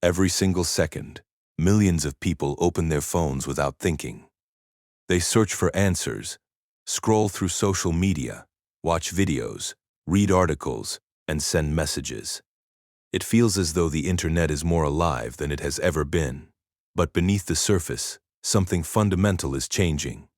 Every single second, millions of people open their phones without thinking. They search for answers, scroll through social media, watch videos, read articles, and send messages. It feels as though the internet is more alive than it has ever been. But beneath the surface, something fundamental is changing.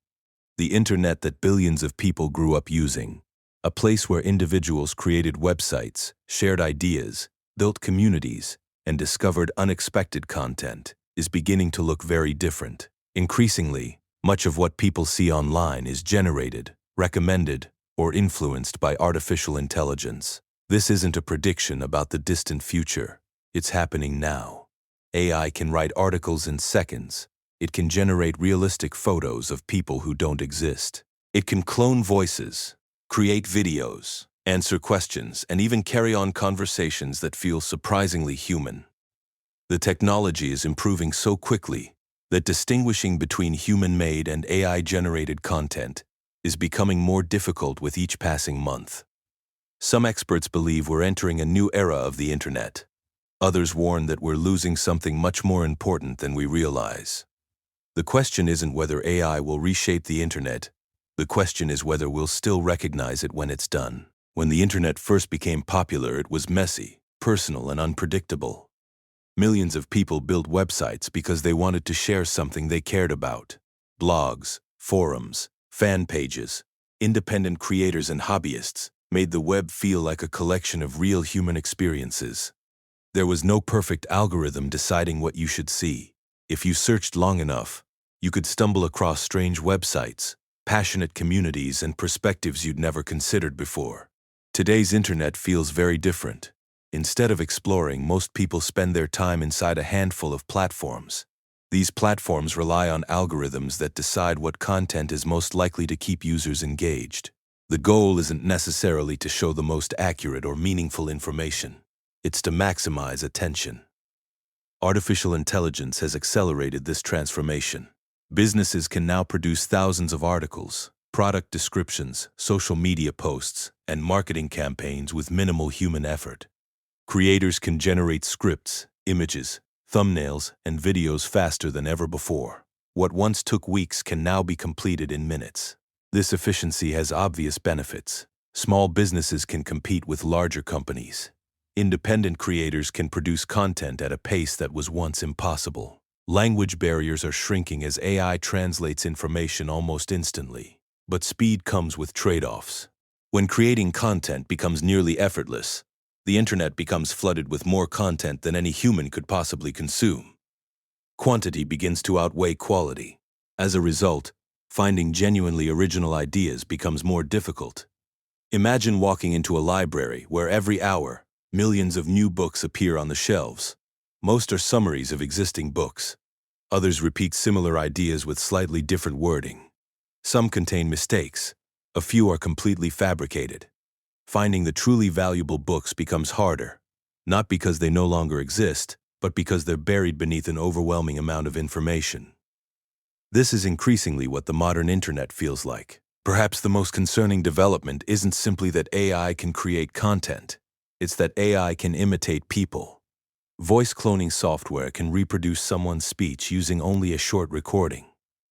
The internet that billions of people grew up using, a place where individuals created websites, shared ideas, built communities, and discovered unexpected content, is beginning to look very different. Increasingly, much of what people see online is generated, recommended, or influenced by artificial intelligence. This isn't a prediction about the distant future. It's happening now. AI can write articles in seconds. It can generate realistic photos of people who don't exist. It can clone voices, create videos, answer questions, and even carry on conversations that feel surprisingly human. The technology is improving so quickly that distinguishing between human-made and AI-generated content is becoming more difficult with each passing month. Some experts believe we're entering a new era of the internet. Others warn that we're losing something much more important than we realize. The question isn't whether AI will reshape the internet. The question is whether we'll still recognize it when it's done. When the internet first became popular, it was messy, personal, and unpredictable. Millions of people built websites because they wanted to share something they cared about. Blogs, forums, fan pages, independent creators and hobbyists made the web feel like a collection of real human experiences. There was no perfect algorithm deciding what you should see. If you searched long enough, you could stumble across strange websites, passionate communities, and perspectives you'd never considered before. Today's internet feels very different. Instead of exploring, most people spend their time inside a handful of platforms. These platforms rely on algorithms that decide what content is most likely to keep users engaged. The goal isn't necessarily to show the most accurate or meaningful information. It's to maximize attention. Artificial intelligence has accelerated this transformation. Businesses can now produce thousands of articles, product descriptions, social media posts, and marketing campaigns with minimal human effort. Creators can generate scripts, images, thumbnails, and videos faster than ever before. What once took weeks can now be completed in minutes. This efficiency has obvious benefits. Small businesses can compete with larger companies. Independent creators can produce content at a pace that was once impossible. Language barriers are shrinking as AI translates information almost instantly. But speed comes with trade-offs. When creating content becomes nearly effortless, the internet becomes flooded with more content than any human could possibly consume. Quantity begins to outweigh quality. As a result, finding genuinely original ideas becomes more difficult. Imagine walking into a library where every hour, millions of new books appear on the shelves. Most are summaries of existing books. Others repeat similar ideas with slightly different wording. Some contain mistakes. A few are completely fabricated. Finding the truly valuable books becomes harder, not because they no longer exist, but because they're buried beneath an overwhelming amount of information. This is increasingly what the modern internet feels like. Perhaps the most concerning development isn't simply that AI can create content. It's that AI can imitate people. Voice cloning software can reproduce someone's speech using only a short recording.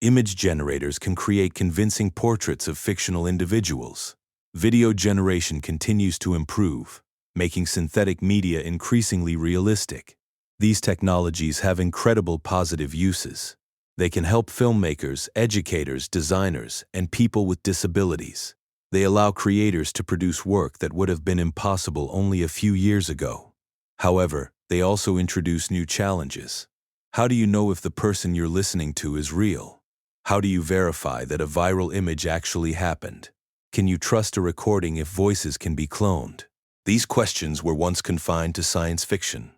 Image generators can create convincing portraits of fictional individuals. Video generation continues to improve, making synthetic media increasingly realistic. These technologies have incredible positive uses. They can help filmmakers, educators, designers, and people with disabilities. They allow creators to produce work that would have been impossible only a few years ago. However, they also introduce new challenges. How do you know if the person you're listening to is real? How do you verify that a viral image actually happened? Can you trust a recording if voices can be cloned? These questions were once confined to science fiction.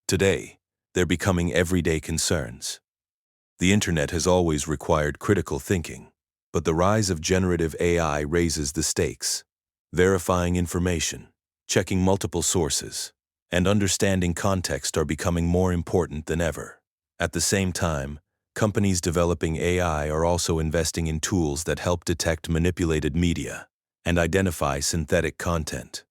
Today, they're becoming everyday concerns. The internet has always required critical thinking, but the rise of generative AI raises the stakes. Verifying information, checking multiple sources, and understanding context are becoming more important than ever. At the same time, companies developing AI are also investing in tools that help detect manipulated media and identify synthetic content.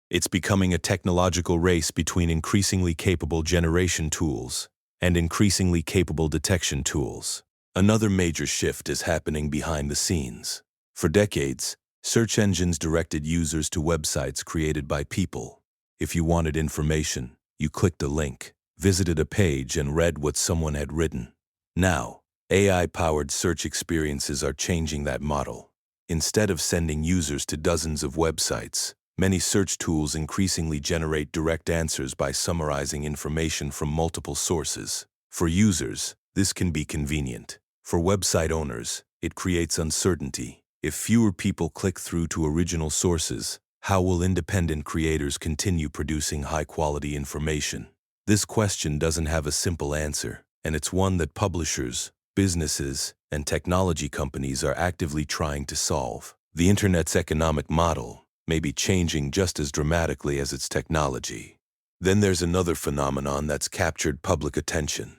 It's becoming a technological race between increasingly capable generation tools and increasingly capable detection tools. Another major shift is happening behind the scenes. For decades, search engines directed users to websites created by people. If you wanted information, you clicked a link, visited a page, and read what someone had written. Now, AI-powered search experiences are changing that model. Instead of sending users to dozens of websites, many search tools increasingly generate direct answers by summarizing information from multiple sources. For users, this can be convenient. For website owners, it creates uncertainty. If fewer people click through to original sources, how will independent creators continue producing high-quality information? This question doesn't have a simple answer, and it's one that publishers, businesses, and technology companies are actively trying to solve. The Internet's economic model may be changing just as dramatically as its technology. Then there's another phenomenon that's captured public attention.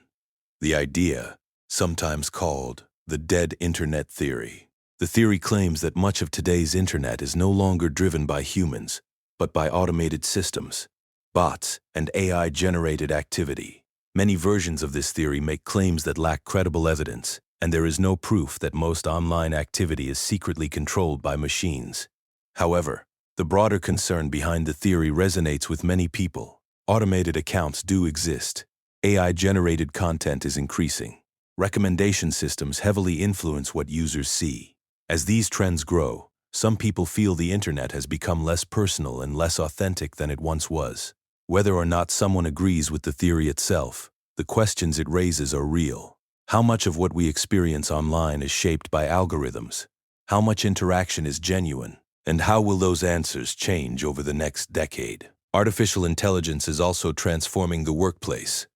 The idea, sometimes called the dead Internet theory. The theory claims that much of today's Internet is no longer driven by humans, but by automated systems, bots, and AI-generated activity. Many versions of this theory make claims that lack credible evidence, and there is no proof that most online activity is secretly controlled by machines. However, the broader concern behind the theory resonates with many people. Automated accounts do exist. AI-generated content is increasing. Recommendation systems heavily influence what users see. As these trends grow, some people feel the Internet has become less personal and less authentic than it once was. Whether or not someone agrees with the theory itself, the questions it raises are real. How much of what we experience online is shaped by algorithms? How much interaction is genuine? And how will those answers change over the next decade? Artificial intelligence is also transforming the workplace.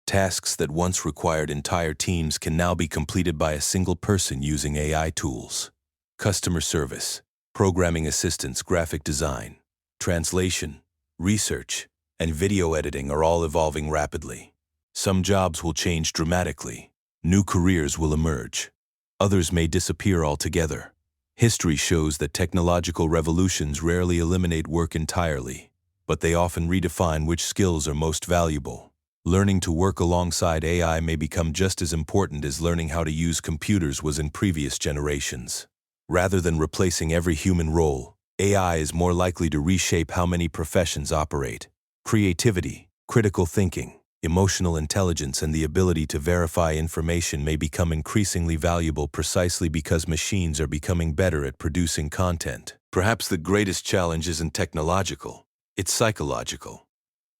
Tasks that once required entire teams can now be completed by a single person using AI tools. Customer service, programming assistance, graphic design, translation, research, and video editing are all evolving rapidly. Some jobs will change dramatically. New careers will emerge. Others may disappear altogether. History shows that technological revolutions rarely eliminate work entirely, but they often redefine which skills are most valuable. Learning to work alongside AI may become just as important as learning how to use computers was in previous generations. Rather than replacing every human role, AI is more likely to reshape how many professions operate. Creativity, critical thinking, emotional intelligence, and the ability to verify information may become increasingly valuable precisely because machines are becoming better at producing content. Perhaps the greatest challenge isn't technological, it's psychological.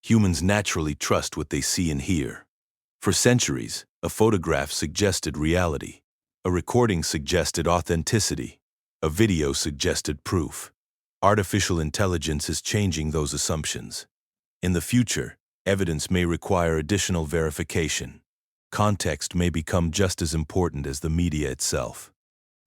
Humans naturally trust what they see and hear. For centuries, a photograph suggested reality. A recording suggested authenticity. A video suggested proof. Artificial intelligence is changing those assumptions. In the future, evidence may require additional verification. Context may become just as important as the media itself.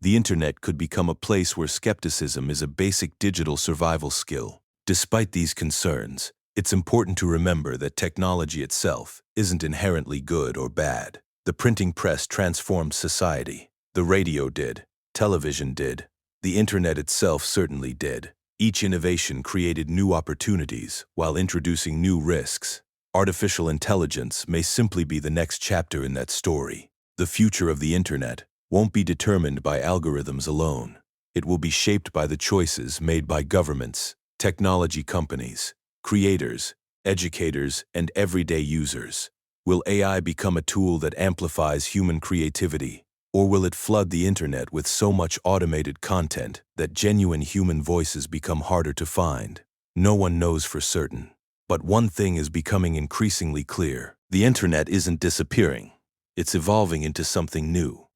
The Internet could become a place where skepticism is a basic digital survival skill. Despite these concerns, it's important to remember that technology itself isn't inherently good or bad. The printing press transformed society. The radio did. Television did. The Internet itself certainly did. Each innovation created new opportunities while introducing new risks. Artificial intelligence may simply be the next chapter in that story. The future of the Internet won't be determined by algorithms alone. It will be shaped by the choices made by governments, technology companies, creators, educators, and everyday users. Will AI become a tool that amplifies human creativity? Or will it flood the Internet with so much automated content that genuine human voices become harder to find? No one knows for certain. But one thing is becoming increasingly clear. The Internet isn't disappearing. It's evolving into something new.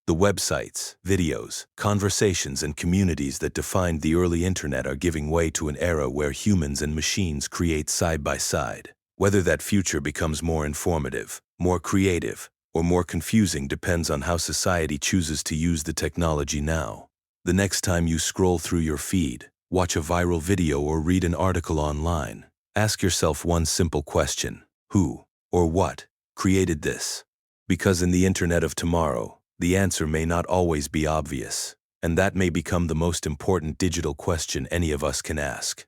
The websites, videos, conversations, and communities that defined the early Internet are giving way to an era where humans and machines create side by side. Whether that future becomes more informative, more creative, or more confusing depends on how society chooses to use the technology now. The next time you scroll through your feed, watch a viral video, or read an article online, ask yourself one simple question: who or what created this? Because in the Internet of tomorrow, the answer may not always be obvious, and that may become the most important digital question any of us can ask.